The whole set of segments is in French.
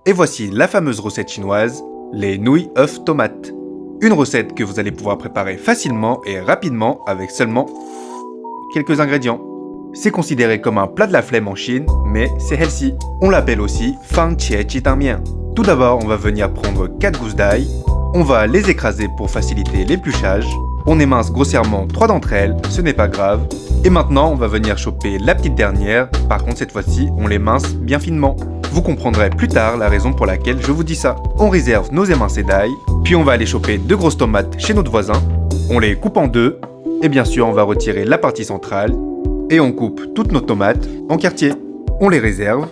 Et voici la fameuse recette chinoise, les nouilles œufs tomates. Une recette que vous allez pouvoir préparer facilement et rapidement avec seulement quelques ingrédients. C'est considéré comme un plat de la flemme en Chine, mais c'est healthy. On l'appelle aussi Fang Qie Ji Tang Mian. Tout d'abord, on va venir prendre 4 gousses d'ail. On va les écraser pour faciliter l'épluchage. On émince grossièrement 3 d'entre elles, ce n'est pas grave. Et maintenant, on va venir choper la petite dernière. Par contre, cette fois-ci, on l'émince bien finement. Vous comprendrez plus tard la raison pour laquelle je vous dis ça. On réserve nos émincés d'ail, puis on va aller choper 2 grosses tomates chez notre voisin. On les coupe en deux, et bien sûr, on va retirer la partie centrale. Et on coupe toutes nos tomates en quartiers. On les réserve.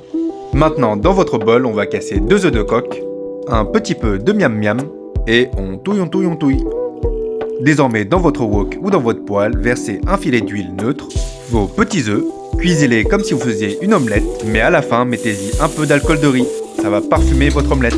Maintenant, dans votre bol, on va casser 2 œufs de coque, un petit peu de miam miam, et on touille, on touille, on touille. Désormais, dans votre wok ou dans votre poêle, versez un filet d'huile neutre, vos petits œufs, cuisez-les comme si vous faisiez une omelette, mais à la fin, mettez-y un peu d'alcool de riz, ça va parfumer votre omelette.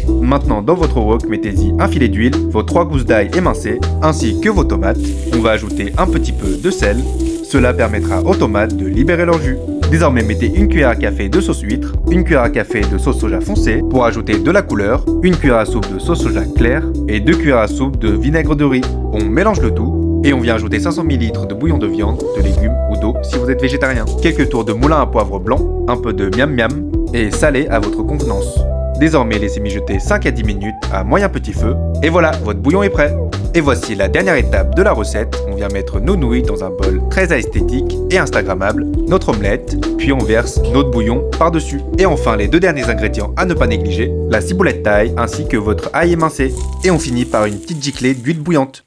Maintenant, dans votre wok, mettez-y un filet d'huile, vos 3 gousses d'ail émincées, ainsi que vos tomates. On va ajouter un petit peu de sel, cela permettra aux tomates de libérer leur jus. Désormais, mettez une cuillère à café de sauce huître, une cuillère à café de sauce soja foncé pour ajouter de la couleur, une cuillère à soupe de sauce soja claire et 2 cuillères à soupe de vinaigre de riz. On mélange le tout et on vient ajouter 500 ml de bouillon de viande, de légumes ou d'eau si vous êtes végétarien. Quelques tours de moulin à poivre blanc, un peu de miam miam et salé à votre convenance. Désormais, laissez mijoter 5 à 10 minutes à moyen petit feu et voilà, votre bouillon est prêt. Et voici la dernière étape de la recette. On vient mettre nos nouilles dans un bol très esthétique et instagrammable, notre omelette, puis on verse notre bouillon par-dessus. Et enfin, les 2 derniers ingrédients à ne pas négliger, la ciboulette thaï ainsi que votre ail émincé. Et on finit par une petite giclée d'huile bouillante.